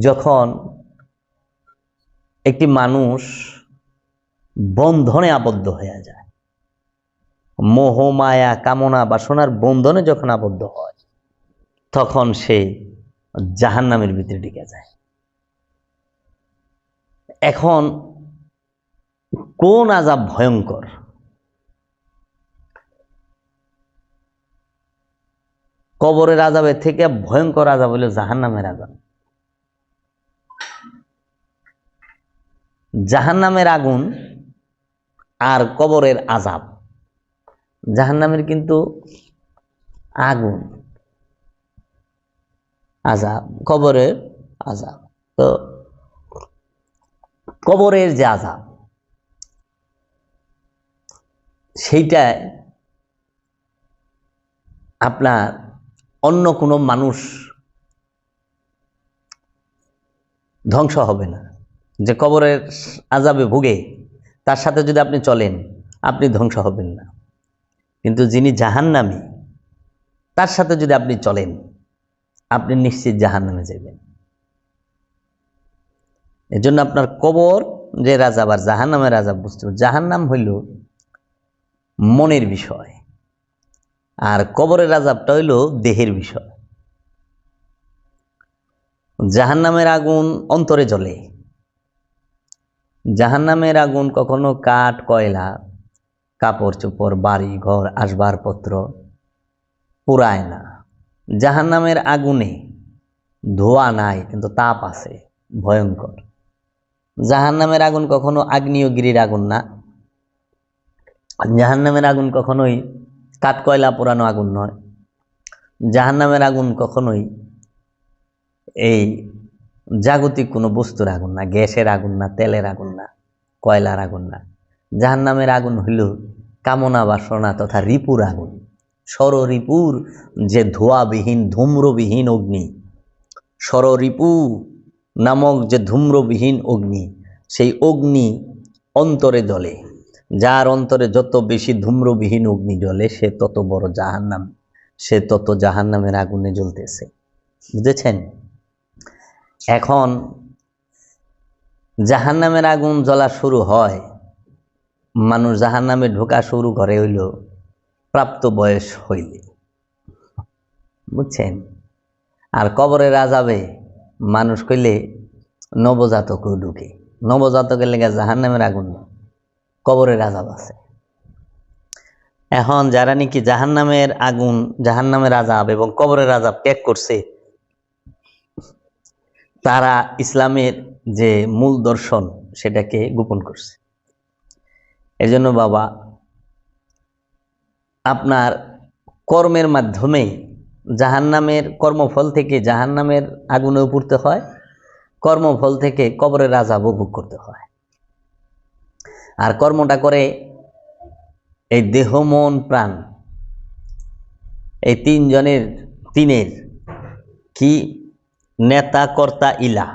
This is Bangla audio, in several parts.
যখন একটি মানুষ বন্ধনে আবদ্ধ হয়ে যায়, মোহ মায়া কামনা বাসনার বন্ধনে যখন আবদ্ধ হয়, তখন সে জাহান্নামের ভিতরে ঢুকে যায়। এখন কোন আযাব ভয়ঙ্কর? কবরের আযাবের থেকে ভয়ঙ্কর আযাব হলো জাহান্নামের আযাব। জাহান্নামের আগুন আর কবরের আযাব, জাহান্নামের কিন্তু আগুন আযাব, কবরের আযাব। তো কবরের যে আযাব, সেইটায় আপনার অন্য কোনো মানুষ ধ্বংস হবে না। যে কবরের আযাবে ভুগে তার সাথে যদি আপনি চলেন, আপনি ধ্বংস হবেন না। কিন্তু যিনি জাহান্নামী, তার সাথে যদি আপনি চলেন, আপনি নিশ্চিত জাহান্নামে যাবেন। এজন্য আপনার কবর যে আযাব আর জাহান্নামের আযাব বুঝতে হবে। জাহান্নাম হইল মনের বিষয়, আর কবরের আযাবটা হইল দেহের বিষয়। জাহান্নামের আগুন অন্তরে জ্বলে। জাহান্নামের আগুন কখনো কাঠ কয়লা, কাপড় চোপড়, বাড়ি ঘর, আসবাবপত্র পুরায় না। জাহান্নামের আগুনে ধোঁয়া নাই, কিন্তু তাপ আছে, ভয়ঙ্কর। জাহান্নামের আগুন কখনো আগ্নেয়গিরির আগুন না। জাহান্নামের আগুন কখনোই কাঠ কয়লা পোড়ানো আগুন নয়। জাহান্নামের আগুন কখনোই এই জাগতিক কোনো বস্তুর আগুন না, গ্যাসের আগুন না, তেলের আগুন না, কয়লার আগুন না। জাহান্নামের আগুন হইল কামনা বাসনা তথা রিপুর আগুন। ষড়রিপুর যে ধোঁয়াবিহীন ধূম্রবিহীন অগ্নি, ষড়রিপু নামক যে ধূম্রবিহীন অগ্নি, সেই অগ্নি অন্তরে জ্বলে। যার অন্তরে যত বেশি ধূম্রবিহীন অগ্নি জ্বলে, সে তত বড় জাহান্নাম, সে তত জাহান্নামের আগুনে জ্বলতেছে। বুঝেছেন? এখন জাহান্নামের আগুন জ্বলা শুরু হয়, মানুষ জাহান্নামে ঢোকা শুরু করে হইল প্রাপ্ত বয়স হইলে। বুঝছেন? আর কবরের আযাবে মানুষ কইলে নবজাতকও ঢুকে। নবজাতকের লেগে জাহান্নামের আগুন, কবরের আযাব আছে। এখন যারা নাকি জাহান্নামের আগুন, জাহান্নামের আযাব এবং কবরের আযাব ত্যাগ করছে, তারা ইসলামের যে মূল দর্শন সেটাকে গোপন করছে। এজন্য বাবা, আপনার কর্মের মাধ্যমে জাহান্নামের কর্মফল থেকে জাহান্নামের আগুনেও পড়তে হয়, কর্মফল থেকে কবরের আযাবও ভোগ করতে হয়। আর কর্মটা করে এই দেহ মন প্রাণ, এই তিনের কি নেতা কর্তা ইলা।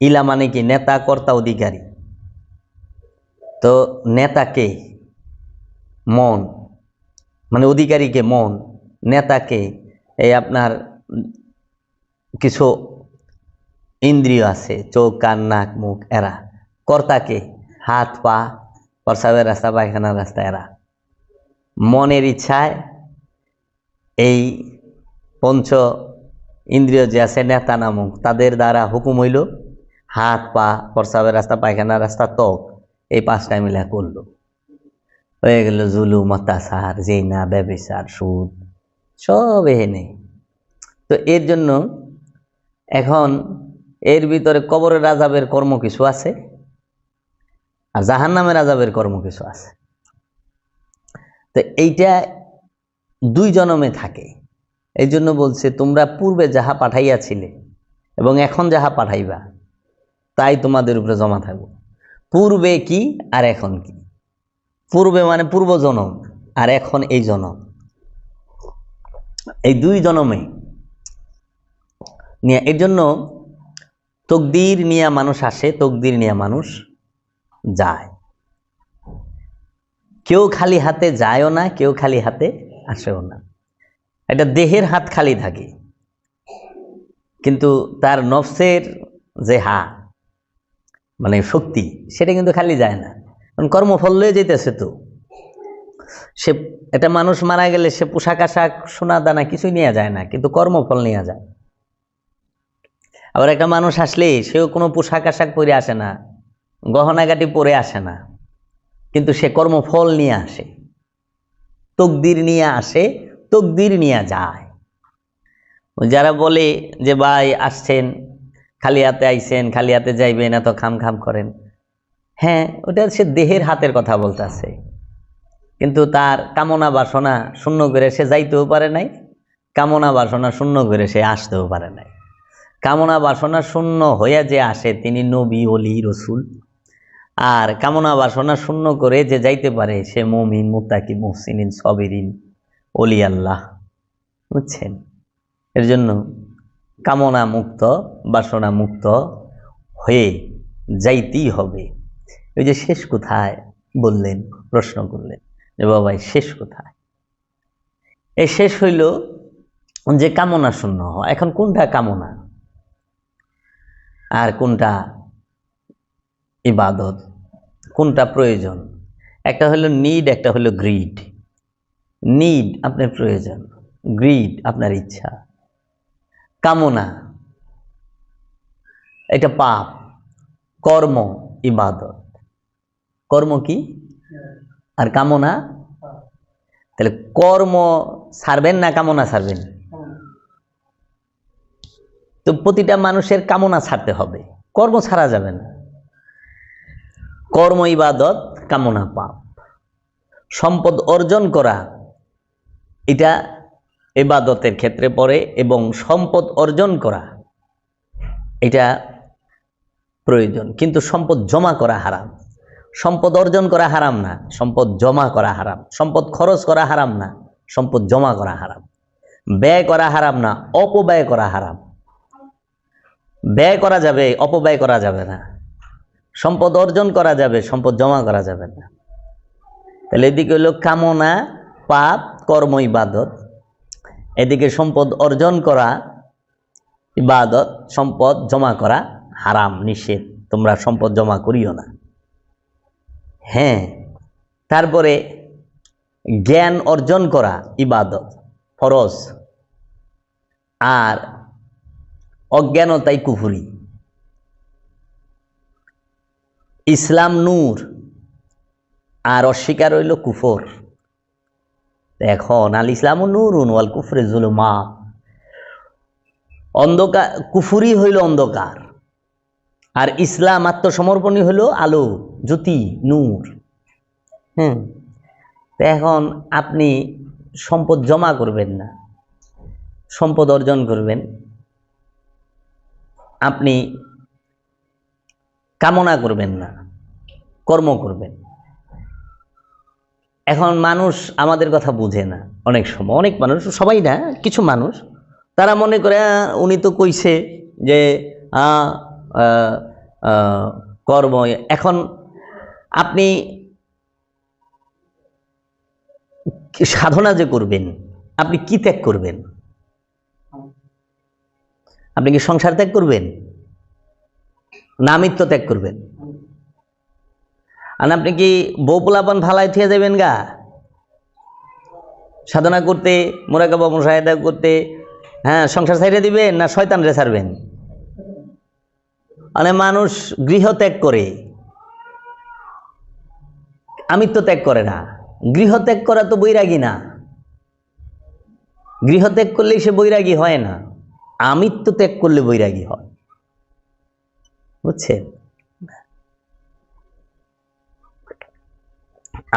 ইলা মানে কি? নেতা কর্তা অধিকারী। তো নেতাকে মন, মানে অধিকারীকে মন, নেতাকে এই আপনার কিছু ইন্দ্রিয় আছে, চোখ কান নাক মুখ, এরা। কর্তাকে হাত পা, প্রস্রাবের রাস্তা পায়খানার রাস্তা, এরা। মনের ইচ্ছায় এই পঞ্চ ইন্দ্রিয় যে আছে নেতা নামক, তাদের দ্বারা হুকুম হইল হাত পা, প্রস্রাবের রাস্তা পায়খানার রাস্তা, ত্বক, এই পাঁচটা মিলা করলো। হয়ে গেল জুলুম, অত্যাচার, জিনা, ব্যভিচার, সুদ, সব এখানে। তো এর জন্য এখন এর ভিতরে কবরের আযাবের কর্ম কিছু আছে, আর জাহান্নামের আযাবের কর্ম কিছু আছে। তো এইটা দুই জনমে থাকে। এই জন্য বলছে, তোমরা পূর্বে যাহা পাঠাইয়াছিলে এবং এখন যাহা পাঠাইবা, তাই তোমাদের উপরে জমা থাকবে। পূর্বে কি আর এখন কি? পূর্বে মানে পূর্ব জনম, আর এখন এই জনম। এই দুই জনমে নিয়ে, এর জন্য তকদির নিয়ে মানুষ আসে, তকদির নিয়ে মানুষ যায়। কেউ খালি হাতে যায়ও না, কেউ খালি হাতে আসেও না। এটা দেহের হাত খালি থাকে, কিন্তু তার নফসের যে মানে শক্তি, সেটা কিন্তু খালি যায় না, কারণ কর্মফল লয়ে যেতেছে। তো সে একটা মানুষ মারা গেলে সে পোশাক আশাক সোনা দানা কিছুই নিয়ে যায় না, কিন্তু কর্মফল নিয়ে যায়। আবার একটা মানুষ আসলে সেও কোনো পোশাক আশাক পরে আসে না, গহনাগাটি পরে আসে না, কিন্তু সে কর্মফল নিয়ে আসে, তকদির নিয়ে আসে, তকদির নিয়ে যায়। যারা বলে যে ভাই আসছেন খালি হাতে আইছেন, খালি হাতে যাইবেন, এত খাম খাম করেন, হ্যাঁ ওটা সে দেহের হাতের কথা বলতেছে, কিন্তু তার কামনা বাসনা শূন্য করে সে যাইতেও পারে নাই, কামনা বাসনা শূন্য করে সে আসতেও পারে নাই। কামনা বাসনা শূন্য হইয়া যে আসে তিনি নবী, ওলি, রসুল। আর কামনা বাসনা শূন্য করে যে যাইতে পারে সে মুমিন, মুত্তাকি, মুহসিনিন, সবিরিন, ওলি আল্লাহ। বুঝছেন? এর জন্য কামনা মুক্ত, বাসনা মুক্ত হয়ে যাইতেই হবে। ওই যে শেষ কোথায় বললেন, প্রশ্ন করলেন যে বাবাই শেষ কোথায়? এই শেষ হইল যে কামনা শূন্য হয়। এখন কোনটা কামনা আর কোনটা ইবাদত, কোনটা প্রয়োজন? একটা হলো নিড, একটা হলো গ্রিড। নিড আপনার প্রয়োজন, গ্রিড আপনার ইচ্ছা। কামনা এটা পাপ, কর্ম ইবাদত। কর্ম কি আর কামনা? তাহলে কর্ম ছাড়বেন না কামনা ছাড়বেন? তো প্রতিটা মানুষের কামনা ছাড়তে হবে, কর্ম ছাড়া যাবে না। কর্ম ইবাদত, কামনা পাপ। সম্পদ অর্জন করা এটা ইবাদতের ক্ষেত্রে পড়ে, এবং সম্পদ অর্জন করা এটা প্রয়োজন, কিন্তু সম্পদ জমা করা হারাম। সম্পদ অর্জন করা হারাম না, সম্পদ জমা করা হারাম। সম্পদ খরচ করা হারাম না, সম্পদ জমা করা হারাম। ব্যয় করা হারাম না, অপব্যয় করা হারাম। ব্যয় করা যাবে, অপব্যয় করা যাবে না। সম্পদ অর্জন করা যাবে, সম্পদ জমা করা যাবে না। তাহলে এদিকে হলো কামনা পাপ, কর্ম ইবাদত, এদিকে সম্পদ অর্জন করা ইবাদত, সম্পদ জমা করা হারাম, নিষেধ। তোমরা সম্পদ জমা করিও না। হ্যাঁ, তারপরে জ্ঞান অর্জন করা ইবাদত, ফরজ। আর অজ্ঞানতাই কুফরি। ইসলাম নূর আর অস্বীকার হইল কুফর। এখন আল ইসলাম নূরুন ওয়াল কুফরে যুলুমাত। অন্ধকার, কুফরি হইল অন্ধকার, আর ইসলাম আত্মসমর্পণই হইল আলো, জ্যোতি, নূর। এখন আপনি সম্পদ জমা করবেন না, সম্পদ অর্জন করবেন। আপনি কামনা করবেন না, কর্ম করবেন। এখন মানুষ আমাদের কথা বুঝে না অনেক সময়। অনেক মানুষ, সবাই না, কিছু মানুষ তারা মনে করে উনি তো কইছে যে কর্ম। এখন আপনি সাধনা যে করবেন, আপনি কি ত্যাগ করবেন? আপনি কি সংসার ত্যাগ করবেন না আমিত্ব ত্যাগ করবেন? আর আপনি কি বউ পোলাপান ফালাই থিয়ে যাবেন গা সাধনা করতে, মোরাকাবা মুশাহিদা করতে? হ্যাঁ, সংসার ছাইড়ে দিবেন না শয়তান রে ছাড়বেন? মানে মানুষ গৃহ ত্যাগ করে, আমিত্ব ত্যাগ করে না। গৃহ ত্যাগ করা তো বৈরাগী না। গৃহ ত্যাগ করলেই সে বৈরাগী হয় না, আমিত্ব ত্যাগ করলে বৈরাগী হয়। বুঝছেন?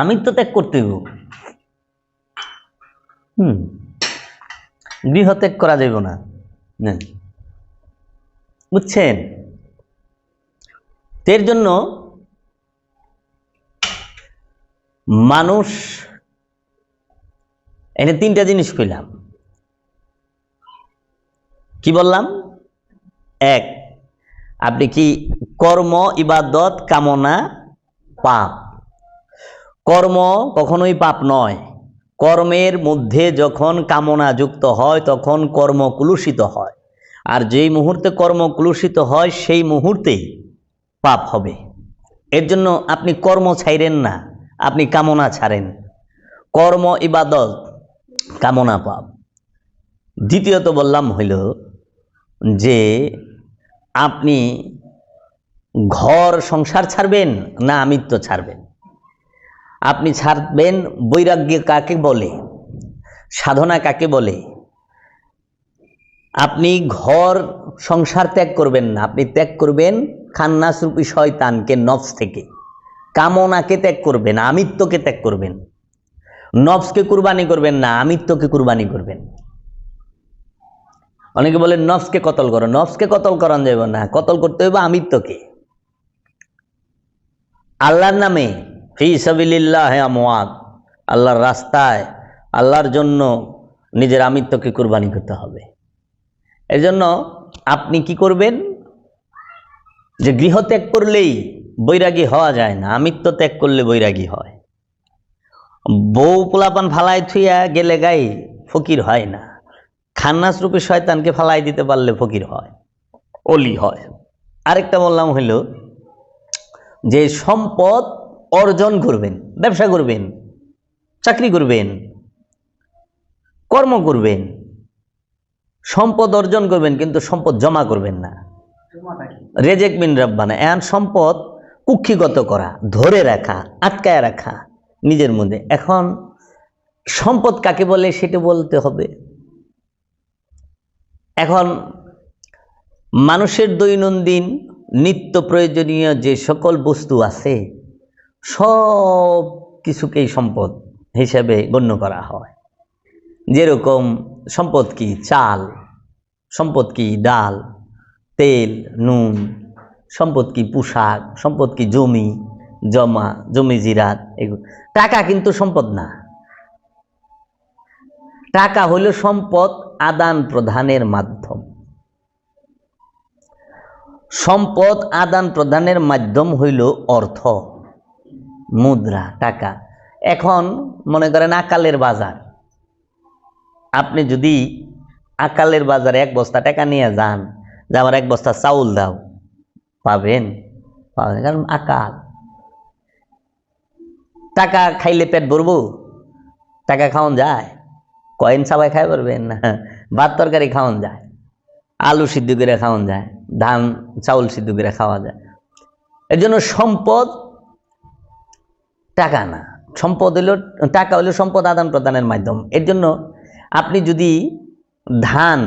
আমিত্ব ত্যাগ করতে গৃহ ত্যাগ করা যাইব না। বুঝছেন? এর জন্য মানুষ, এনে তিনটা জিনিস কইলাম। কি বললাম? এক, আপনি কি কর্ম ইবাদত, কামনা পাপ। কর্ম কখনোই পাপ নয়। কর্মের মধ্যে যখন কামনা যুক্ত হয় তখন কর্ম কুলুষিত হয়, আর যেই মুহূর্তে কর্ম কলুষিত হয় সেই মুহূর্তেই পাপ হবে। এর জন্য আপনি কর্ম ছাইরেন না, আপনি কামনা ছাড়েন। কর্ম ইবাদত, কামনা পাপ। দ্বিতীয়ত বললাম হইল যে আপনি ঘর সংসার ছাড়বেন না আমিত্ব ছাড়বেন। আপনি ছাড়বেন বৈরাগ্য কাকে বলে, সাধনা কাকে বলে। আপনি ঘর সংসার ত্যাগ করবেন না, আপনি ত্যাগ করবেন খান্নাসরূপী শয়তানকে, নফস থেকে। কামনাকে ত্যাগ করবেন, আমিত্বকে ত্যাগ করবেন। নফসকে কুরবানি করবেন না, আমিত্বকে কুরবানি করবেন। অনেকে বলেন নফসকে কতল করো, নফসকে কতল করান যাবে না, কতল করতে হবে আমিত্বকে। আল্লাহর নামে ফি সাবিলিল্লাহ আমওয়াত, আল্লাহর রাস্তায় আল্লাহর জন্য নিজের আমিত্বকে কুরবানি করতে হবে। এর জন্য আপনি কি করবেন, যে গৃহ ত্যাগ করলেই বৈরাগী হওয়া যায় না, আমিত্ব ত্যাগ করলে বৈরাগী হয়। বউ পোলাপান ফালাই থুইয়া গেলে গাই ফকির হয় না, খান্নাসরূপী শয়তানকে ফালাই দিতে পারলে ফকির হয়, অলি হয়। আরেকটা বললাম হইল যে সম্পদ অর্জন করবেন, ব্যবসা করবেন, চাকরি করবেন, কর্ম করবেন, সম্পদ অর্জন করবেন, কিন্তু সম্পদ জমা করবেন না। রেজেক মিন রাব্বানা। এখন সম্পদ কুক্ষিগত করা, ধরে রাখা, আটকায় রাখা নিজের মধ্যে। এখন সম্পদ কাকে বলে সেটা বলতে হবে। এখন মানুষের দৈনন্দিন নিত্য প্রয়োজনীয় যে সকল বস্তু আছে সব কিছুকেই সম্পদ হিসেবে গণ্য করা হয়। যেরকম সম্পদ কি চাল, সম্পদ কি ডাল, তেল, নুন, সম্পদ কি পোশাক, সম্পদ কি জমি জমা, জমি জিরাত, এগুলো। টাকা কিন্তু সম্পদ না। টাকা হইল সম্পদ আদান প্রদানের মাধ্যম। সম্পদ আদান প্রদানের মাধ্যম হইল অর্থ, মুদ্রা, টাকা। এখন মনে করেন আকালের বাজার, আপনি যদি আকালের বাজারে এক বস্তা টাকা নিয়ে যান যে আমার এক বস্তা চাউল দাও, পাবেন? পাবেন, কারণ আকাল। টাকা খাইলে পেট ভরবো? টাকা খাওয়ান যায়? কয়েন সবাই খাই পারবেন না। ভাত তরকারি খাওয়ান যায়, আলু সিদ্ধ করে খাওয়ান যায়, ধান চাউল সিদ্ধ করে খাওয়া যায়। এর জন্য সম্পদ টাকা না, সম্পদ হইল টাকা হইল সম্পদ আদান প্রদানের মাধ্যম। এর জন্য আপনি যদি ধান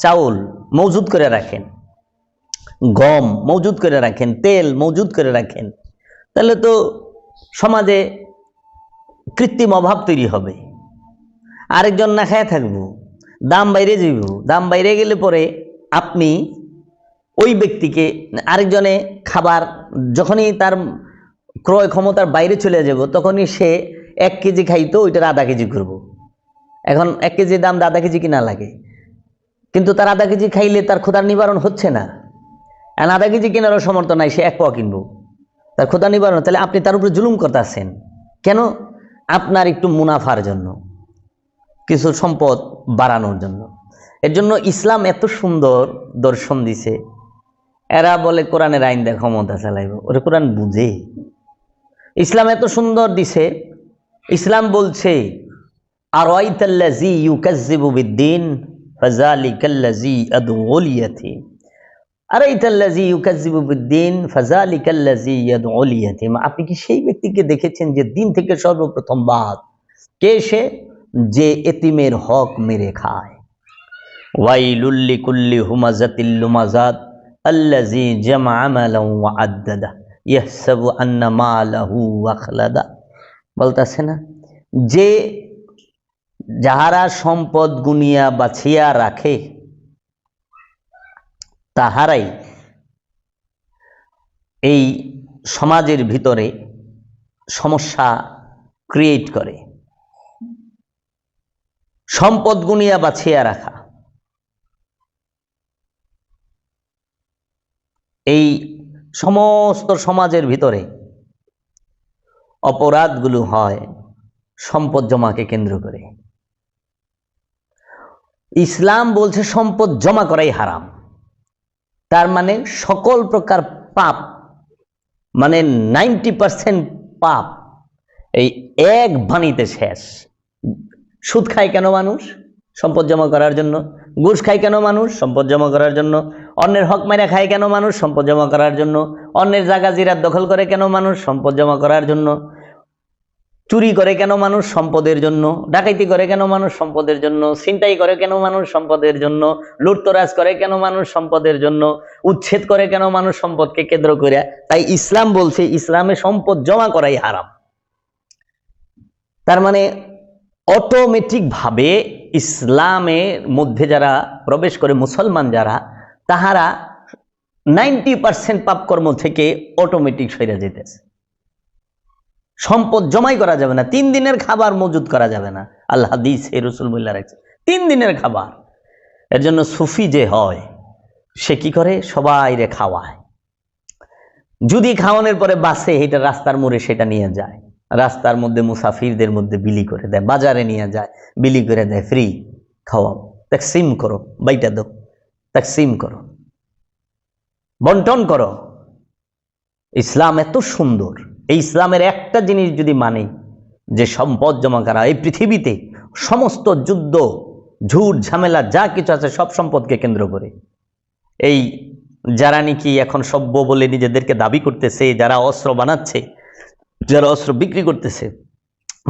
চাউল মজুদ করে রাখেন, গম মজুদ করে রাখেন, তেল মজুদ করে রাখেন, তাহলে তো সমাজে কৃত্রিম অভাব তৈরি হবে। আরেকজন না খায় থাকবো, দাম বাইরে যাইব। দাম বাইরে গেলে পরে আপনি ওই ব্যক্তিকে, আরেকজনে খাবার যখনই তার ক্রয় ক্ষমতার বাইরে চলে যাব, তখনই সে 1 কেজি খাইতো, ওইটার আধা কেজি করব। এখন 1 কেজির দাম আধা কেজি কিনা লাগে, কিন্তু তার আধা কেজি খাইলে তার ক্ষুধার নিবারণ হচ্ছে না। এখন আধা কেজি কেনারও সমর্থ নাই, সে 1 পাও কিনবো, তার ক্ষুধার নিবারণ। তাহলে আপনি তার উপরে জুলুম করতেছেন কেন? আপনার একটু মুনাফার জন্য, কিছু সম্পদ বাড়ানোর জন্য। এর জন্য ইসলাম এত সুন্দর দর্শন দিছে। এরা বলে কোরআনের আইন দিয়ে ক্ষমতা চালাইব, ওরা কোরআন বুঝে? ইসলাম এত সুন্দর দিছে। ইসলাম বলছে আরাইতাল্লাযী ইউকাজ্জিবু বিদ্দীন ফাযালিকাল্লাযী আদউল ইয়াতীম। আরাইতাল্লাযী ইউকাজ্জিবু বিদ্দীন ফাযালিকাল্লাযী ইয়াদউল ইয়াতীম। আপনি কি সেই ব্যক্তিকে দেখেছেন যে দিন থেকে সর্বপ্রথম বাদ? কে সে? যে এতিমের হক মেরে খায়। ওয়াইলুল লিকুল্লি হুমাযাতিল লুমাযাত আল্লাযী জামআ মালান ওয়া আদ্দাদা ইয়াহসাবু আন্না মালাহু আখলাদা। বলতাছে না যে যাহারা সম্পদ গুনিয়া বাছিয়া রাখে তাহারাই এই সমাজের ভিতরে সমস্যা ক্রিয়েট করে। সম্পদ গুনিয়া বাছিয়া রাখা, এই সমস্ত সমাজের ভিতরে অপরাধগুলো হয় সম্পদ জমাকে কেন্দ্র করে। ইসলাম বলছে সম্পদ জমা করাই হারাম। তার মানে সকল প্রকার পাপ, মানে 90% পাপ এই এক বাণীতে শেষ। সুদ খায় কেন মানুষ? সম্পদ জমা করার জন্য। ঘুষ খায় কেন মানুষ? সম্পদ জমা করার জন্য। অন্যের হক মাইরা খায় কেন মানুষ? সম্পদ জমা করার জন্য। অন্যের জায়গা জিরাত দখল করে কেন মানুষ? সম্পদ জমা করার জন্য। চুরি করে কেন মানুষ? সম্পদের জন্য। ডাকাইতি করে কেন মানুষ? সম্পদের জন্য। ছিনতাই করে কেন মানুষ? সম্পদের জন্য। লুটতরাজ করে কেন মানুষ? সম্পদের জন্য। উচ্ছেদ করে কেন মানুষ? সম্পদকে কেন্দ্র করে। তাই ইসলাম বলছে ইসলামে সম্পদ জমা করাই হারাম। তার মানে অটোমেটিক ভাবে ইসলামের মধ্যে যারা প্রবেশ করে, মুসলমান যারা, তাহারা 90% পাপকর্ম থেকে অটোমেটিক সরে যেতেছে। সম্পদ জমাই করা যাবে না, 3 দিনের খাবার মজুদ করা যাবে না। আল্লাহ হাদিস এ রাসূল বলে রাখছে 3 দিনের খাবার। এর জন্য সুফি যে হয় সে কি করে? সবাই রে খাওয়ায়। যদি খাওয়ানোর পরে বাসে, এটা রাস্তার মোড়ে সেটা নিয়ে যায়, রাস্তার মধ্যে মুসাফিরদের মধ্যে বিলি করে দেয়, বাজারে নিয়ে যায় বিলি করে দেয়, ফ্রি খাওয়াও, তাকসিম করো, বাইটা দাও, তাকসিম করো, বন্টন করো। ইসলাম এত সুন্দর। এই ইসলামের একটা জিনিস যদি মানে, যে সম্পদ জমা করা, এই পৃথিবীতে সমস্ত যুদ্ধ, ঝুট ঝামেলা যা কিছু আছে সব সম্পদকে কেন্দ্র করে। এই যারা নাকি এখন সভ্য বলে নিজেদেরকে দাবি করতেছে, যারা অস্ত্র বানাচ্ছে, যারা অস্ত্র বিক্রি করতেছে,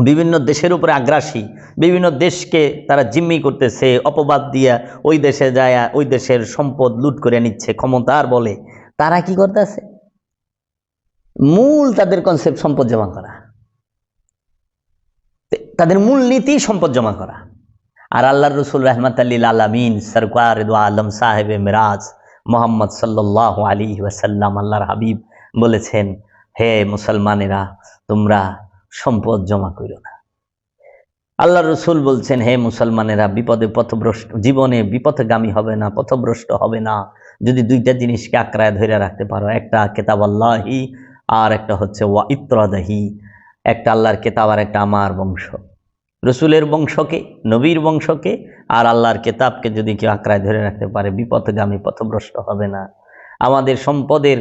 বিভিন্ন দেশের উপরে আগ্রাসী, বিভিন্ন দেশকে তারা জিম্মি করতেছে, অপবাদ দিয়া ওই দেশে যায় ওই দেশের সম্পদ লুট করে নিচ্ছে ক্ষমতার বলে, তারা কি করতেছে? মূল তাদের কনসেপ্ট সম্পদ জমা করা, তাদের মূল নীতি সম্পদ জমা করা। আর আল্লাহর রাসূল রাহমাতাল লিল আলামিন সরকার দু আলম সাহেবে মিরাজ মুহাম্মদ সাল্লাল্লাহু আলাইহি ওয়াসাল্লাম, আল্লাহর হাবিব বলেছেন, হে মুসলমানেরা, তোমরা সম্পদ জমা করো না। আল্লাহর রাসূল বলছেন, হে মুসলমানেরা, বিপদে পথভ্রষ্ট, জীবনে বিপথগামী হবে না, পথভ্রষ্ট হবে না যদি 2টা জিনিসকে আঁকড়ায় ধরে রাখতে পারো। একটা কিতাব আল্লাহি, আর একটা হচ্ছে ওয়া ইত্রাদাহি। একটা আল্লাহর কিতাব আর একটা আমার বংশ, রসুলের বংশকে, নবীর বংশকে আর আল্লাহর কিতাবকে যদি কেউ আঁকড়ায় ধরে রাখতে পারে, বিপথগামী, পথভ্রষ্ট হবে না। আমাদের সম্পদের,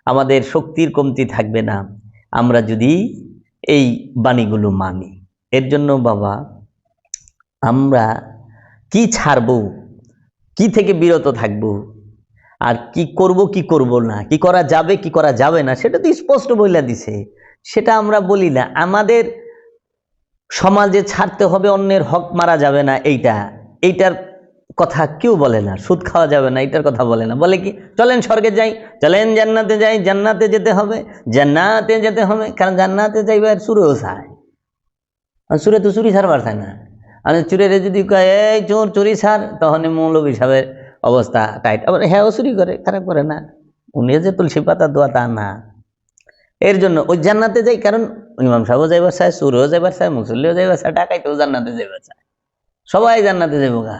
আমাদের শক্তির কমতি থাকবে না আমরা যদি এই বাণীগুলো মানি। এর জন্য বাবা, আমরা কি ছাড়বো, কি থেকে বিরত থাকবো, আর কি করব কি করব না, কি করা যাবে কি করা যাবে না, সেটা তো স্পষ্ট বইলা দিছে। সেটা আমরা বলি না। আমাদের সমাজে ছাড়তে হবে, অন্যের হক মারা যাবে না, এইটার কথা কেউ বলে না। সুদ খাওয়া যাবে না, এইটার কথা বলে না। বলে কি, চলেন স্বর্গে যাই, চলেন জান্নাতে যাই, জান্নাতে যেতে হবে, জান্নাতে যেতে হবে। কারণ জান্নাতে যাইবার সুরেও চায়, সুরে তো চুরি ছাড়বার চায় না। আর চুরের যদি কয় এই চোর চুরি ছাড়, তখন মৌলভী সাহেবের অবস্থা টাইট। আবার হ্যাঁ, চুরি করে, খারাপ করে না, উনি যে তুলসী পাতা দোয়া তা না। এর জন্য ওই জান্নাতে যাই, কারণ ইমাম সাহেবও যাইবার চায়, সুরেও যাইবার চায়, মুসল্লিও যাইবার চায়, ডাকাইতেও জান্নাতে যাইবার চায়, সবাই জান্নাতে যাইব গা।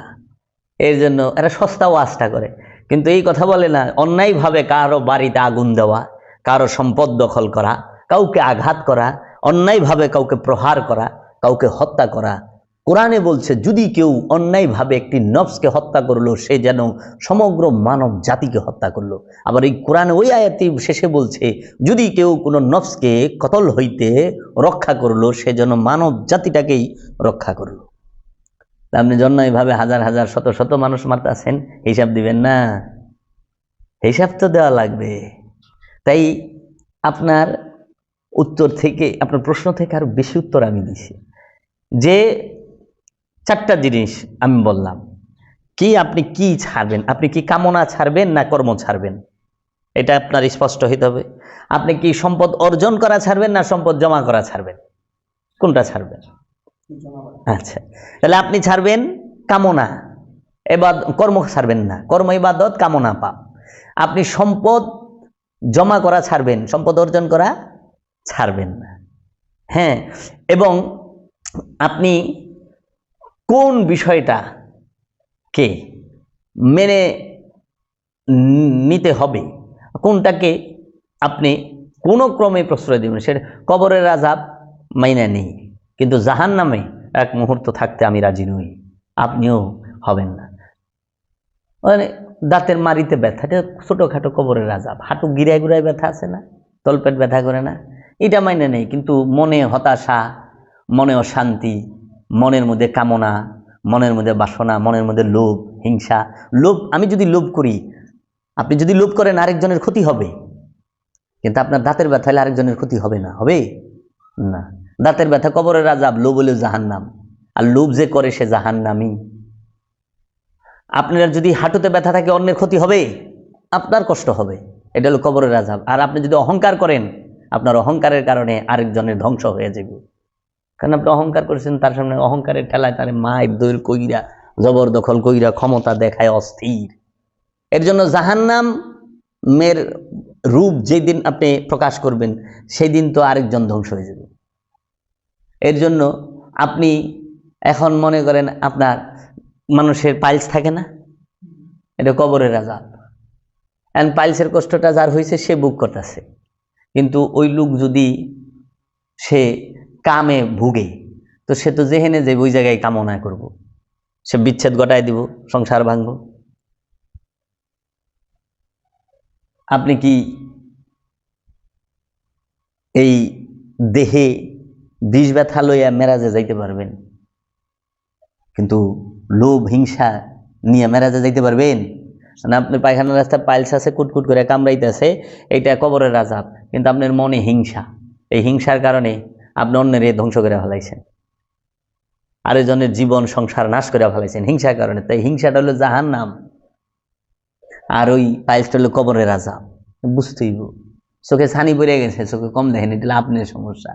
এর জন্য এরা সস্তা ওয়াজটা করে, কিন্তু এই কথা বলে না অন্যায়ভাবে কারো বাড়িতে আগুন দেওয়া, কারো সম্পদ দখল করা, কাউকে আঘাত করা, অন্যায়ভাবে কাউকে প্রহার করা, কাউকে হত্যা করা। কোরআনে বলছে, যদি কেউ অন্যায়ভাবে একটি নফসকে হত্যা করলো, সে যেন সমগ্র মানব জাতিকে হত্যা করলো। আবার এই কোরআনে ওই আয়াতে শেষে বলছে, যদি কেউ কোনো নফসকে কতল হইতে রক্ষা করলো, সে যেন মানব জাতিটাকেই রক্ষা করলো। আপনি জন্য এইভাবে হাজার হাজার শত শত মানুষ মারতেছেন, হিসাব দিবেন না? হিসাব তো দেওয়া লাগবে। তাই আপনার উত্তর থেকে, আপনার প্রশ্ন থেকে আরো বেশি উত্তর আমি দিছি। যে 4টা জিনিস আমি বললাম, কি আপনি কি ছাড়বেন, আপনি কি কামনা ছাড়বেন না কর্ম ছাড়বেন, এটা আপনার স্পষ্ট হইতে হবে। আপনি কি সম্পদ অর্জন করা ছাড়বেন না সম্পদ জমা করা ছাড়বেন, কোনটা ছাড়বেন? আচ্ছা, তাহলে আপনি ছাড়বেন কামনা, এবার কর্ম ছাড়বেন না, কর্ম ইবাদত, কামনা পাপ। আপনি সম্পদ জমা করা ছাড়বেন, সম্পদ অর্জন করা ছাড়বেন না। হ্যাঁ, এবং আপনি কোন বিষয়টা কে মেনে নিতে হবে, কোনটাকে আপনি কোনো ক্রমে প্রশ্রয় দেবেন, সেটা কবরের আযাব মাইনা নেই, কিন্তু জাহান্নামে এক মুহূর্ত থাকতে আমি রাজি নই, আপনিও হবেন না। মানে দাঁতের মারিতে ব্যথা, এটা ছোটোখাটো কবরের আযাব। হাঁটু গিরায় গুড়ায় ব্যথা আছে না, তলপেট ব্যথা করে না, এটা মাইনে নেই। কিন্তু মনে হতাশা, মনে অশান্তি, মনের মধ্যে কামনা, মনের মধ্যে বাসনা, মনের মধ্যে লোভ, হিংসা। লোভ, আমি যদি লোভ করি, আপনি যদি লোভ করেন আরেকজনের ক্ষতি হবে, কিন্তু আপনার দাঁতের ব্যথা হলে আরেকজনের ক্ষতি হবে না, হবে না। দাঁতের ব্যথা কবরের আযাব, লোভ হলেও জাহান্নাম, আর লোভ যে করে সে জাহান্নামী। আপনার যদি হাঁটুতে ব্যথা থাকে অন্যের ক্ষতি হবে, আপনার কষ্ট হবে, এটা হলো কবরের আযাব। আর আপনি যদি অহংকার করেন, আপনার অহংকারের কারণে আরেকজনের ধ্বংস হয়ে যাবে। কারণ আপনি অহংকার করেছেন, তার সামনে অহংকারের ঠেলায় তার মায়ের দৈল কইরা, জবরদখল কইরা, ক্ষমতা দেখায় অস্থির। এর জন্য জাহান্নামের রূপ যেদিন আপনি প্রকাশ করবেন, সেই দিন তো আরেকজন ধ্বংস হয়ে যাবে। এর জন্য আপনি এখন মনে করেন আপনার মানুষের পাইলস থাকে না, এটা কবরের আযাব। এখন পাইলসের কষ্টটা যার হয়েছে সে বুক করতেছে, কিন্তু ওই লোক যদি সে কামে ভুগে, তো সে তো যেখানে যে ওই জায়গায় কামনা করব, সে বিচ্ছেদ ঘটায় দিব, সংসার ভাঙব। আপনি কি এই দেহে বিষ ব্যথা লইয়া মেরাজে যাইতে পারবেন? কিন্তু লোভ হিংসা নিয়ে মেরাজে যাইতে পারবেন না? আপনি পায়খানা রাস্তায় পাইলস আছে, কুটকুট করে কামড়াইতেছে, এইটা কবরের আযাব। কিন্তু আপনার মনে হিংসা, এই হিংসার কারণে আপনি অন্যের ধ্বংস করে ফেলাইছেন, আরেকজনের জীবন সংসার নাশ করে ফেলাইছেন হিংসার কারণে। তাই হিংসাটা হলো জাহান্নাম, আর ওই পাইলসটা হলো কবরের আযাব। বুঝতেই, চোখে ছানি পড়ে গেছে, চোখে কম দেখেন, এটা আপনার সমস্যা।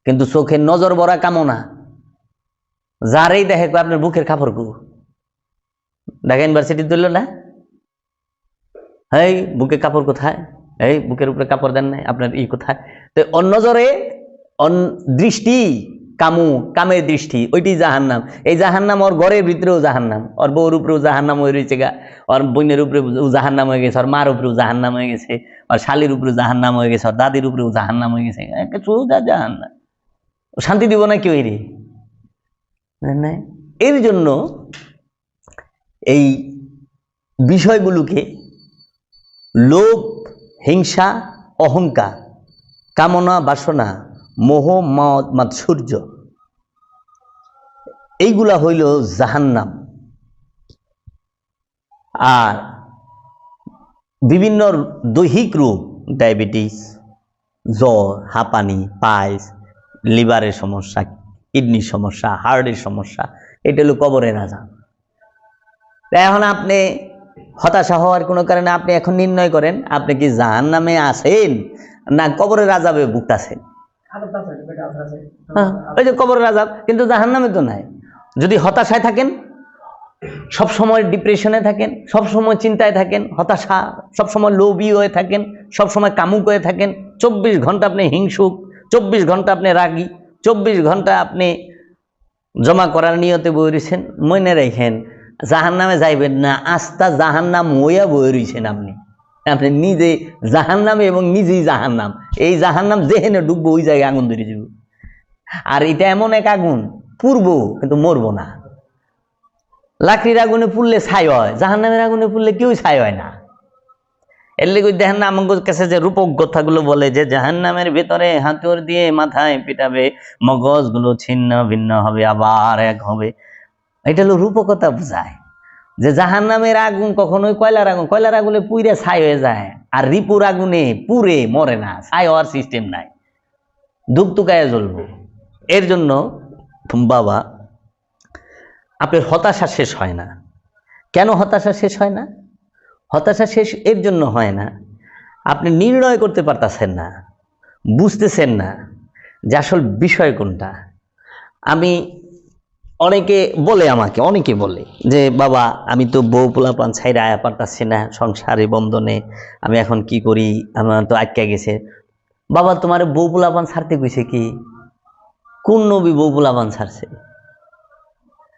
কিন্তু চোখের নজর ভরা কামনা যারেই দেখে, আপনার বুকের কাপড় কু ঢাকা ইউনিভার্সিটি তুললো না, এই বুকের কাপড় কোথায়, এই বুকের উপরে কাপড় দেন নাই, আপনার ই কোথায়? তো অন্যজরে দৃষ্টি, কামের দৃষ্টি, ওইটি জাহান্নাম। এই জাহান্নাম ওর ঘরের ভিতরেও জাহান্নাম, ওর বউর উপরেও জাহান্নাম হয়ে রয়েছে গা, ওর বোনের উপরে জাহান্নাম হয়ে গেছে, ওর মার উপরেও জাহান্নাম হয়ে গেছে, ওর শালির উপরেও জাহান্নাম হয়ে গেছে, ওর দাদির উপরেও জাহান্নাম হয়ে গেছে। জাহান্নাম শান্তি দিব না কেউ এরই। এর জন্য এই বিষয়গুলোকে লোভ, হিংসা, অহংকার, কামনা, বাসনা, মোহ, মদ, মাৎসর্য, এইগুলা হইল জাহান্নাম। আর বিভিন্ন দৈহিক রোগ, ডায়াবেটিস, জ্বর, হাঁপানি, পাইলস, লিভারের সমস্যা, কিডনির সমস্যা, হার্টের সমস্যা, এটা হলো কবরের আযাব। এখন আপনি হতাশা হওয়ার কোনো কারণে আপনি এখন নির্ণয় করেন আপনি কি জাহান্নামে আছেন না কবরের আযাবে ভুগতাছেন। ওই যে কবরের আযাব, কিন্তু জাহান্নামে তো নাই। যদি হতাশায় থাকেন, সবসময় ডিপ্রেশনে থাকেন, সবসময় চিন্তায় থাকেন, হতাশা, সবসময় লোভী হয়ে থাকেন, সবসময় কামুক হয়ে থাকেন, 24 ঘন্টা আপনি হিংসুক, 24 ঘন্টা আপনি রাগী, 24 ঘন্টা আপনি জমা করার নিয়তে বই রয়েছেন, মনে রেখেন জাহান্নামে যাইবেন না, আস্তা জাহান্নাম হইয়া বই রয়েছেন। আপনি আপনি নিজে জাহান্নামে এবং নিজেই জাহান্নাম। এই জাহান্নাম যেহেনে ডুববো ওই জায়গায় আগুন ধরে যাব। আর এটা এমন এক আগুন, পুড়বো কিন্তু মরবো না। লাকড়ির আগুনে পুড়লে ছাই হয়, জাহান্নামের আগুনে পুড়লে কেউ ছাই হয় না। এর লেগে দেখেন না আমার কাছে যে রূপক কথাগুলো বলে যে জাহান্নামের ভেতরে হাতুড় দিয়ে মাথায় পিটাবে, মগজগুলো ছিন্ন ভিন্ন হবে, আবার এক হবে। এটা হলো রূপকতা বোঝায় যে জাহান্নামের আগুন কখনোই কয়লার আগুন, কয়লার আগুনে পুড়ে ছাই হয়ে যায়, আর রিপুর আগুনে পুড়ে মরে না, ছাই হওয়ার সিস্টেম নাই, ধুকতুকায় জ্বলবো। এর জন্য বাবা আপনার হতাশা শেষ হয় না। কেন হতাশা শেষ হয় না? হতাশা শেষ এর জন্য হয় না, আপনি নির্ণয় করতে পারতেছেন না, বুঝতেছেন না যে আসল বিষয় কোনটা। আমি অনেকে বলে, আমাকে অনেকে বলে যে বাবা আমি তো বউ পোলাপান ছাইরে আয়া পারতাছি না, সংসারে বন্ধনে আমি এখন কি করি, আমার তো আটকে গেছে। বাবা তোমার বউ পোলাপান ছাড়তে কইছে কি? কোন নবী বউ পোলাপান ছাড়ছে?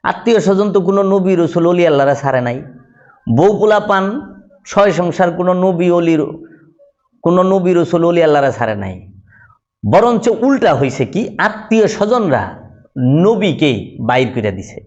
আত্মীয় স্বজন তো কোনো নবী রসুল অলি আল্লাহরা ছাড়ে নাই। বউ পোলাপান ছয় সংসার কোনো নবী রসুল অলি আল্লাহরা ছাড়ে নাই। বরঞ্চ উল্টা হয়েছে কি, আত্মীয় স্বজনরা নবীকে বাইর করে দিছে।